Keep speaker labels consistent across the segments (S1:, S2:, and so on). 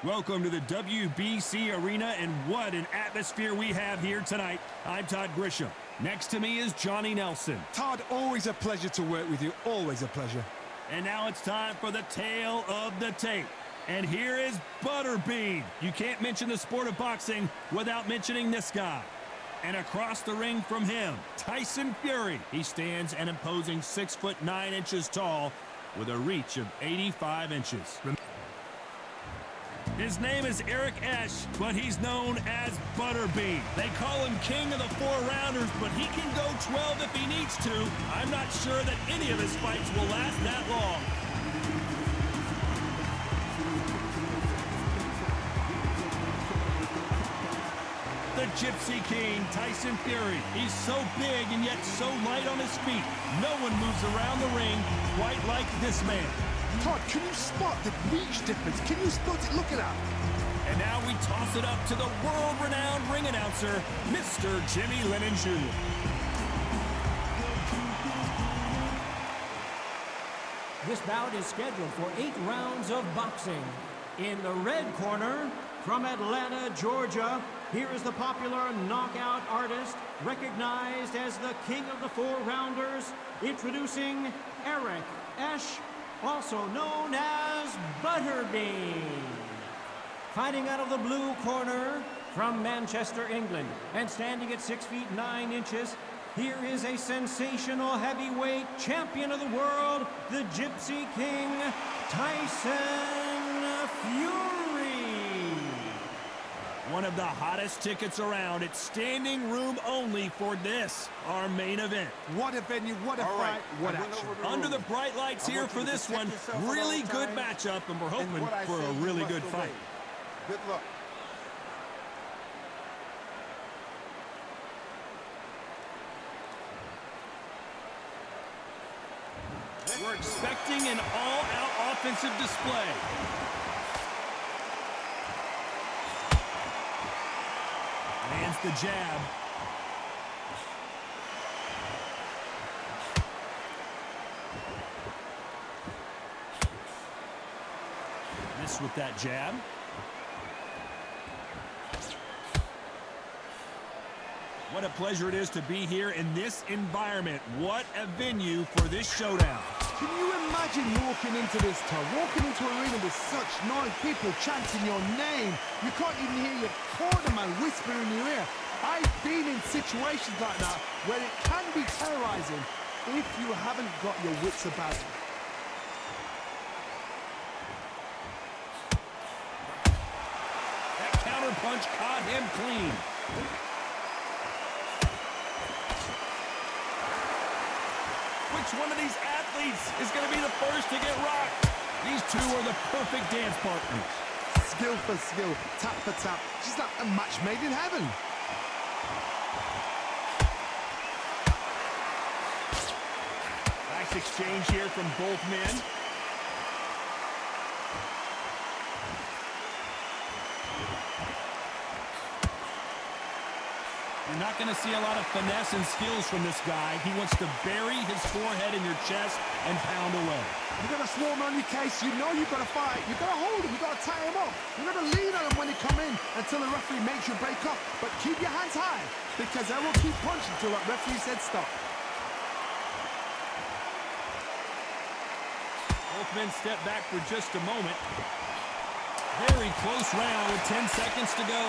S1: Welcome to the WBC Arena, and what an atmosphere we have here tonight. I'm Todd Grisham. Next to me is Johnny Nelson.
S2: Todd, always a pleasure to work with you. Always a pleasure.
S1: And now it's time for the tale of the tape. And here is Butterbean. You can't mention the sport of boxing without mentioning this guy. And across the ring from him, Tyson Fury. He stands an imposing 6'9" tall with a reach of 85 inches. His name is Eric Esch, but he's known as Butterbean. They call him king of the 4-rounders, but he can go 12 if he needs to. I'm not sure that any of his fights will last that long. The Gypsy King, Tyson Fury. He's so big and yet so light on his feet. No one moves around the ring quite like this man.
S2: Todd, can you spot the reach difference? Can you spot it? Look at that.
S1: And now we toss it up to the world-renowned ring announcer, Mr. Jimmy Lennon Jr.
S3: This bout is scheduled for 8 rounds of boxing. In the red corner, from Atlanta, Georgia, here is the popular knockout artist, recognized as the king of the 4-rounders, introducing Eric Esch, also known as Butterbean. Fighting out of the blue corner, from Manchester, England, and standing at 6'9", here is a sensational heavyweight champion of the world, the Gypsy King, Tyson Fury.
S1: One of the hottest tickets around. It's standing room only for this, our main event.
S2: What a venue, what a fight, what action.
S1: Under the bright lights here for this one, really good matchup, and we're hoping for a really good fight.
S4: Good luck.
S1: We're expecting an all-out offensive display. Lands the jab. Miss with that jab. What a pleasure it is to be here in this environment. What a venue for this showdown.
S2: Can you imagine walking into this, Todd? Walking into an arena with such noise, people chanting your name. You can't even hear your corner man whispering in your ear. I've been in situations like that where it can be terrorizing if you haven't got your wits about you.
S1: That counter punch caught him clean. Which one of these athletes is going to be the first to get rocked? These two are the perfect dance partners.
S2: Skill for skill, tap for tap. Just like a match made in heaven.
S1: Nice exchange here from both men. You're not going to see a lot of finesse and skills from this guy. He wants to bury his forehead in your chest and pound away.
S2: You've got to swarm on your case. You know you've got to fight. You've got to hold him. You've got to tie him up. You've got to lean on him when they come in until the referee makes you break up. But keep your hands high because they will keep punching until that referee said stop.
S1: Both men step back for just a moment. Very close round with 10 seconds to go.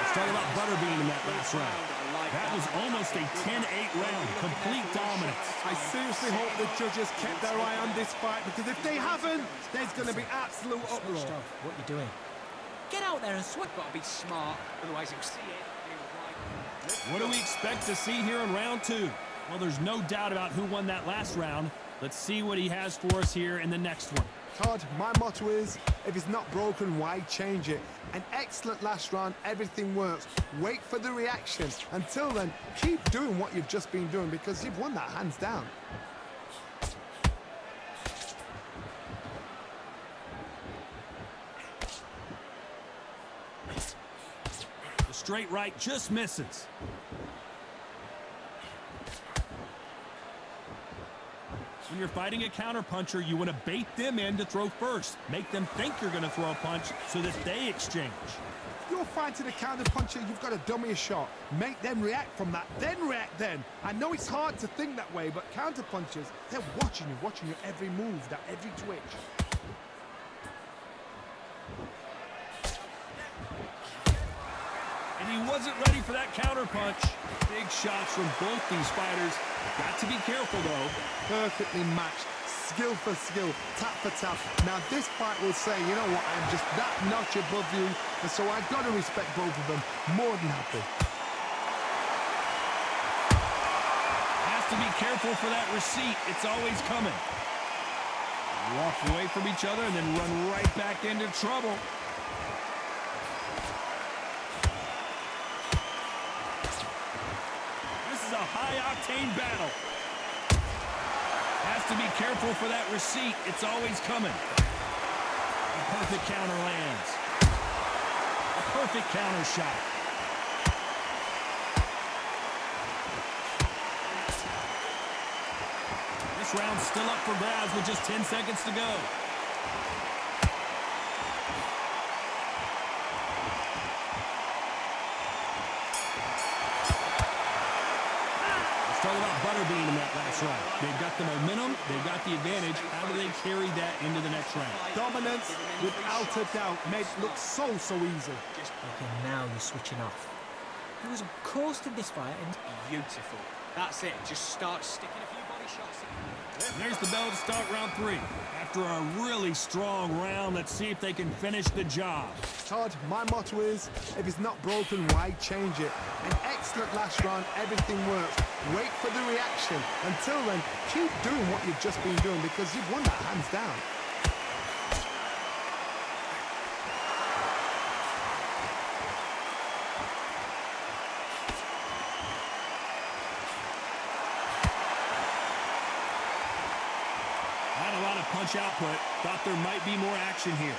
S1: Talk about Butterbean in that last round. That was almost a 10-8 round, complete dominance.
S2: I seriously hope the judges kept their eye on this fight because if they haven't, there's going to be absolute uproar.
S3: What are you doing? Get out there and swing.
S5: Got to be smart, otherwise you'll see it.
S1: What do we expect to see here in round 2? Well, there's no doubt about who won that last round. Let's see what he has for us here in the next one.
S2: Todd, my motto is, if it's not broken, why change it? An excellent last round, everything works. Wait for the reaction. Until then, keep doing what you've just been doing because you've won that hands down.
S1: The straight right just misses. you're fighting a counterpuncher, you want to bait them in to throw first. Make them think you're going to throw a punch so that they exchange.
S2: If you're fighting a counter-puncher, you've got to dummy a shot. Make them react from that, then react then. I know it's hard to think that way, but counter-punchers, they're watching your every move, that every twitch.
S1: And he wasn't ready for that counterpunch. Big shots from both these fighters. Got to be careful, though.
S2: Perfectly matched, skill for skill, tap for tap. Now this fight will say, you know what, I'm just that notch above you, and so I've got to respect both of them. More than happy.
S1: Has to be careful for that receipt. It's always coming. Walk away from each other and then run right back into trouble. A high-octane battle. Has to be careful for that receipt. It's always coming. A perfect counter lands. A perfect counter shot. This round's still up for grabs with just 10 seconds to go. It's all about Butterbean in that last round. They've got the momentum, they've got the advantage. How do they carry that into the next round?
S2: Dominance, without a doubt, made it look so easy.
S4: Okay, now you're switching off. He was close to this fight and...
S5: Beautiful. That's it. Just start sticking a few body shots.
S1: And there's the bell to start round 3. After a really strong round, let's see if they can finish the job.
S2: Todd, my motto is, if it's not broken, why change it? An excellent last round, everything works. Wait for the reaction. Until then, keep doing what you've just been doing because you've won that hands down.
S1: Not a lot of punch output. Thought there might be more action here.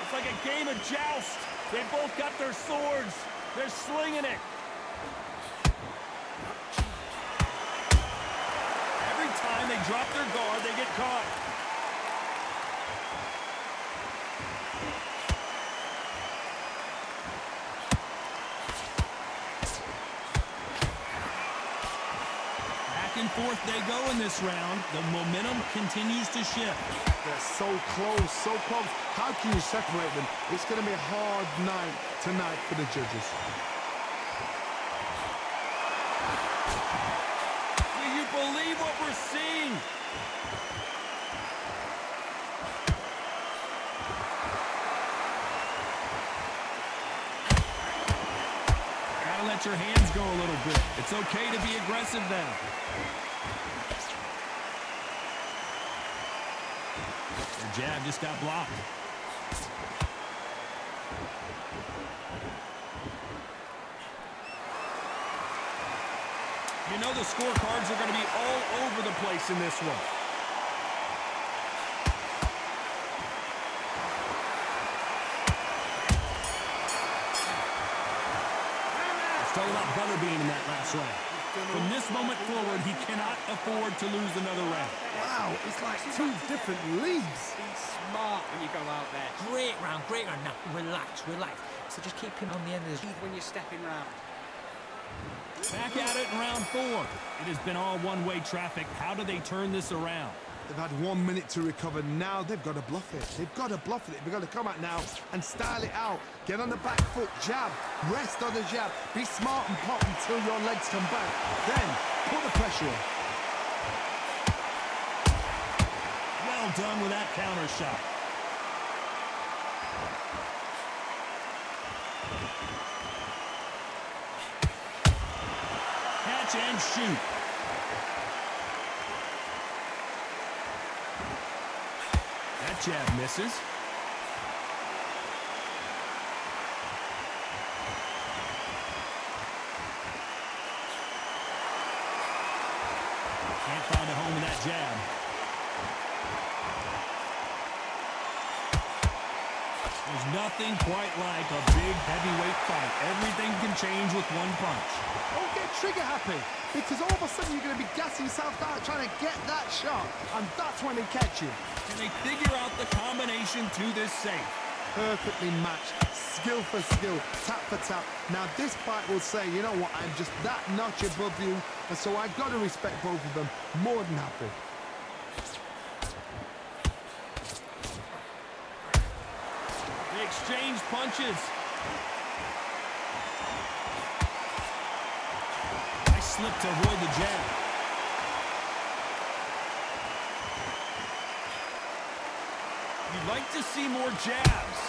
S1: It's like a game of joust. They both got their swords. They're slinging it. Every time they drop their guard, they get caught. And forth they go in this round. The momentum continues to shift.
S2: They're so close, so close. How can you separate them? It's going to be a hard night tonight for the judges.
S1: Do you believe what we're seeing? Gotta let your hands go a little bit. It's okay to be aggressive now. Their jab just got blocked. You know the scorecards are going to be all over the place in this one. It's all about Butterbean in that last round. From this moment forward, he cannot afford to lose another round.
S2: Wow, it's like two different leagues.
S5: Be smart when you go out there.
S4: Great round, great round. Now, relax, relax. So just keep him on the end of this.
S5: When you're stepping round.
S1: Back at it in round 4. It has been all one-way traffic. How do they turn this around?
S2: They've had 1 minute to recover. Now they've got to bluff it. They've got to bluff it. They've got to come out now and style it out. Get on the back foot, jab, rest on the jab. Be smart and pop until your legs come back. Then put the pressure on.
S1: Well done with that counter shot. Catch and shoot. That jab misses. Can't find a home in that jab. There's nothing quite like a big heavyweight fight. Everything can change with one punch.
S2: Don't get trigger happy, because all of a sudden you're going to be gassing yourself down trying to get that shot, and that's when they catch you.
S1: Can they figure out the combination to this safe?
S2: Perfectly matched, skill for skill, tap for tap. Now this fight will say, you know what, I'm just that notch above you, and so I've got to respect both of them. More than happy.
S1: They exchange punches. I slipped to avoid the jab. You'd like to see more jabs.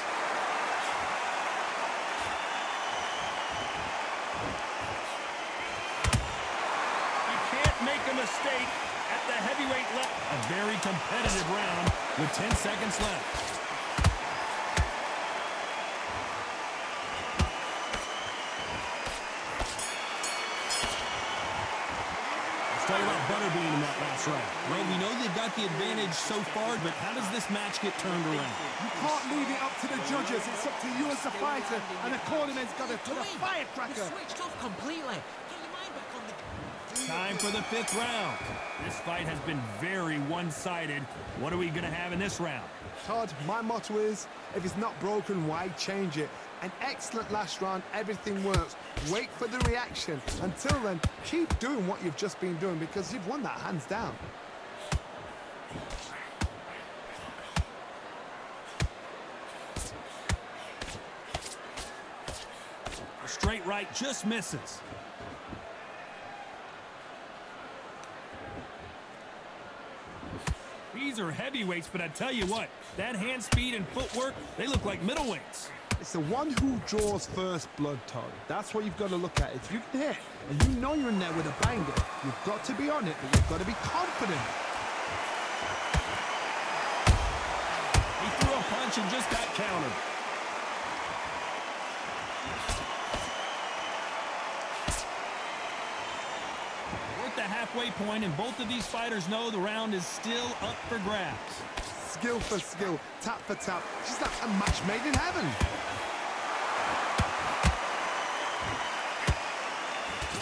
S1: You can't make a mistake at the heavyweight level. A very competitive round with 10 seconds left. Talk about Butterbean in that last round. Well, we know they've got the advantage so far, but how does this match get turned around?
S2: You can't leave it up to the judges. It's up to you as a fighter, and the cornerman's got to put a firecracker.
S4: You switched off completely. Get your mind back on the...
S1: Time for the 5th round. This fight has been very one-sided. What are we going to have in this round?
S2: Todd, my motto is, if it's not broken, why change it? An excellent last round, everything works. Wait for the reaction. Until then, keep doing what you've just been doing, because you've won that hands down.
S1: A straight right just misses. These are heavyweights, but I tell you what, that hand speed and footwork, they look like middleweights.
S2: It's the one who draws first blood, Todd. That's what you've got to look at. If you can hit, and you know you're in there with a banger, you've got to be on it, but you've got to be confident.
S1: He threw a punch and just got countered. We're at the halfway point, and both of these fighters know the round is still up for grabs.
S2: Skill for skill, tap for tap. Just like a match made in heaven.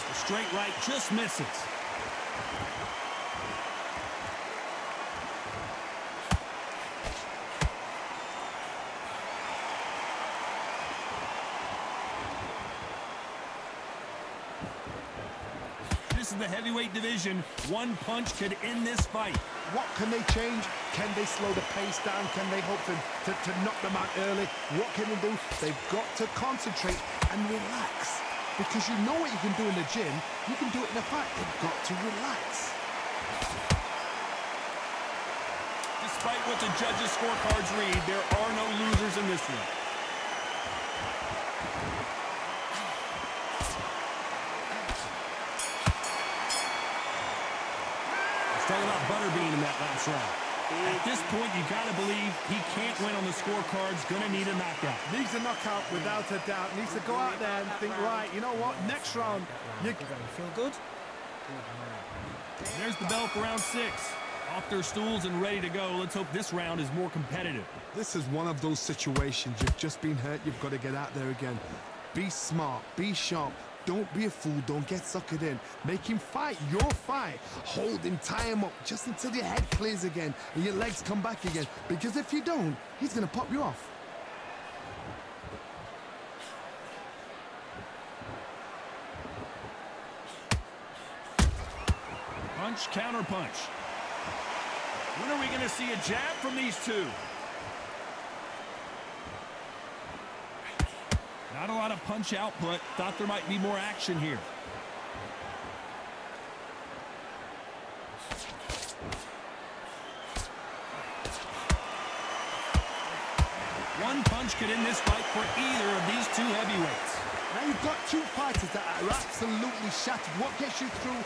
S1: The straight right just misses. This is the heavyweight division. One punch could end this fight.
S2: What can they change? Can they slow the pace down? Can they hope to knock them out early? What can they do? They've got to concentrate and relax. Because you know what you can do in the gym, you can do it in a fight. They've got to relax.
S1: Despite what the judges' scorecards read, there are no losers in this one. Talk about Butterbean in that last round. At this point, you got to believe he can't win on the scorecards. Going to need a knockout.
S2: Needs a knockout without a doubt. Needs to go out there and think, right, you know what, next round.
S4: You feel good?
S1: There's the bell for round 6. Off their stools and ready to go. Let's hope this round is more competitive.
S2: This is one of those situations. You've just been hurt. You've got to get out there again. Be smart. Be sharp. Don't be a fool. Don't get suckered in. Make him fight your fight. Hold him, tie him up just until your head clears again and your legs come back again. Because if you don't, he's going to pop you off.
S1: Punch, counter punch. When are we going to see a jab from these two? Not a lot of punch output. Thought there might be more action here. One punch could end this fight for either of these two heavyweights.
S2: Now you've got two fighters that are absolutely shattered. What gets you through?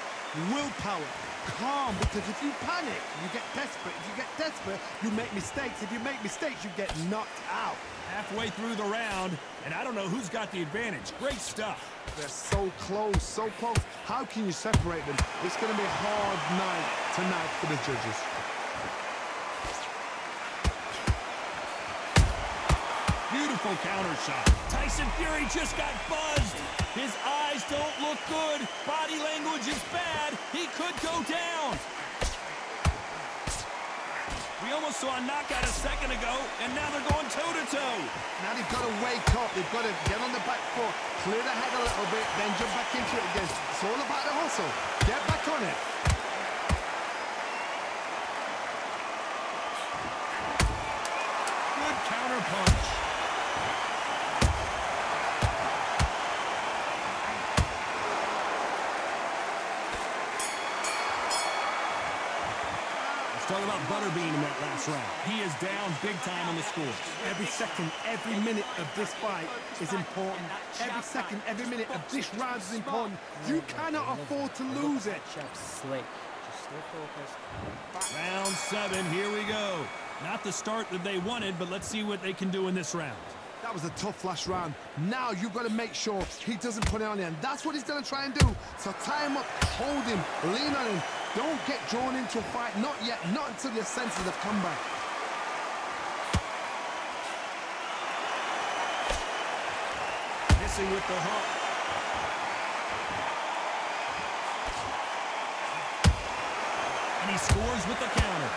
S2: Willpower. Calm, because if you panic, you get desperate. If you get desperate, you make mistakes. If you make mistakes, you get knocked out.
S1: Halfway through the round, and I don't know who's got the advantage. Great stuff.
S2: They're so close, so close. How can you separate them? It's going to be a hard night tonight for the judges.
S1: Beautiful powerful counter shot. Tyson Fury just got buzzed. His eyes don't look good. Body language is bad. He could go down. We almost saw a knockout a second ago, and now they're going toe-to-toe.
S2: Now they've got to wake up. They've got to get on the back foot, clear the head a little bit, then jump back into it again. It's all about the hustle. Get back on it.
S1: Good counter punch. Talk about Butterbean in that last round. He is down big time on the score.
S2: Every second, every minute of this fight is important. Every second, every minute of this round is important. You cannot afford to lose it.
S4: Slick. Just stay focused.
S1: Round 7, here we go. Not the start that they wanted, but let's see what they can do in this round.
S2: That was a tough last round. Now you've got to make sure he doesn't put it on you, and that's what he's going to try and do. So tie him up, hold him, lean on him. Don't get drawn into a fight, not yet, not until your senses have come back.
S1: Missing with the hook. And he scores with the counter.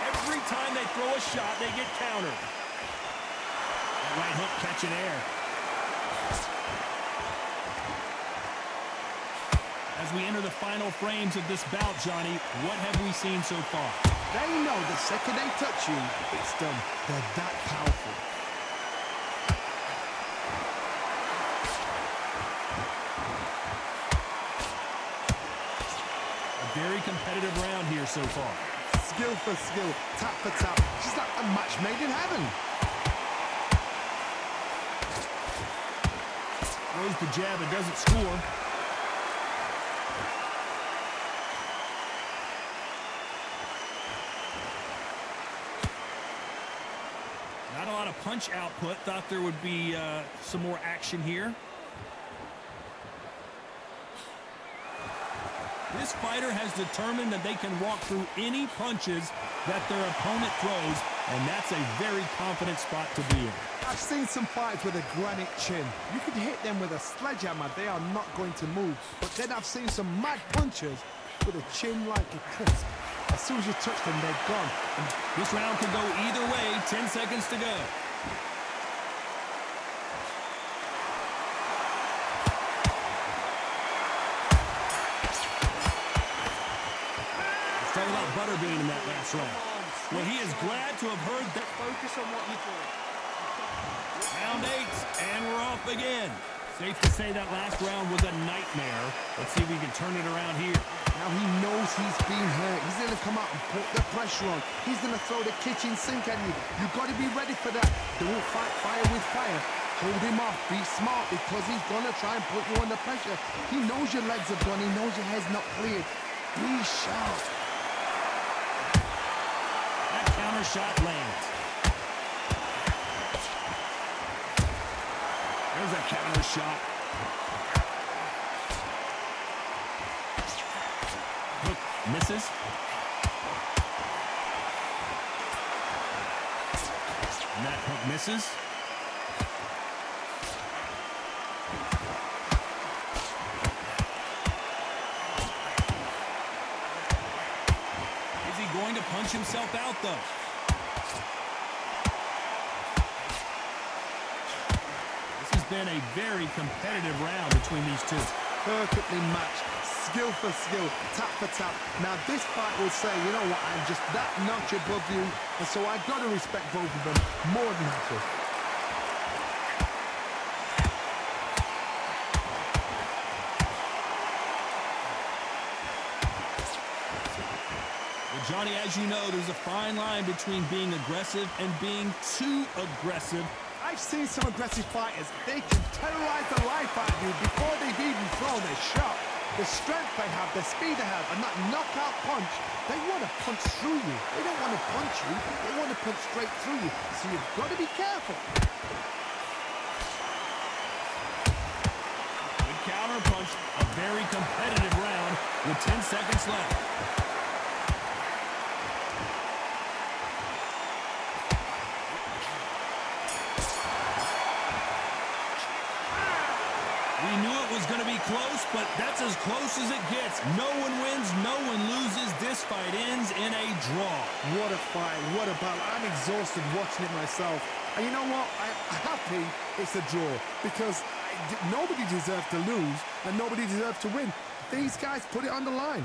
S1: Every time they throw a shot, they get countered. That right hook catching air. As we enter the final frames of this bout, Johnny, what have we seen so far?
S2: They know the second they touch you, it's done. They're that powerful.
S1: A very competitive round here so far.
S2: Skill for skill, tap for tap. Just like a match made in heaven.
S1: Throws the jab and doesn't score. Not a lot of punch output. Thought there would be some more action here. This fighter has determined that they can walk through any punches that their opponent throws, and that's a very confident spot to be in.
S2: I've seen some fights with a granite chin. You could hit them with a sledgehammer, they are not going to move. But then I've seen some mad punchers with a chin like a crisp. As soon as you touch them, they're gone. And
S1: this round could go either way. 10 seconds to go. Let's talk about Butterbean in that last round. Well, he is glad to have heard that.
S5: Focus on what you're doing.
S1: Round 8, and we're off again. Safe to say that last round was a nightmare. Let's see if we can turn it around here.
S2: now he knows he's been hurt. He's going to come out and put the pressure on. He's going to throw the kitchen sink at you. You've got to be ready for that. Don't fight fire with fire. Hold him off. Be smart, because he's going to try and put you under pressure. He knows your legs are gone. He knows your head's not cleared. Be sharp.
S1: That counter shot lands. There's a counter shot. Hook misses. And that hook misses. Is he going to punch himself out, though? Been a very competitive round between these two.
S2: Perfectly matched, skill for skill, tap for tap. Now this fight will say, you know what, I'm just that notch above you, and so I've got to respect both of them more than happy.
S1: Well, Johnny, as you know, there's a fine line between being aggressive and being too aggressive.
S2: I've seen some aggressive fighters. They can terrorize the life out of you before they've even thrown their shot. The strength they have, the speed they have, and that knockout punch, they want to punch through you. They don't want to punch you, they want to punch straight through you. So you've got to be careful.
S1: Good counter punch, a very competitive round with 10 seconds left. but that's as close as it gets. No one wins, no one loses. This fight ends in a draw.
S2: What a fight, what a battle. I'm exhausted watching it myself. And you know what? I'm happy it's a draw because nobody deserves to lose and nobody deserves to win. These guys put it on the line.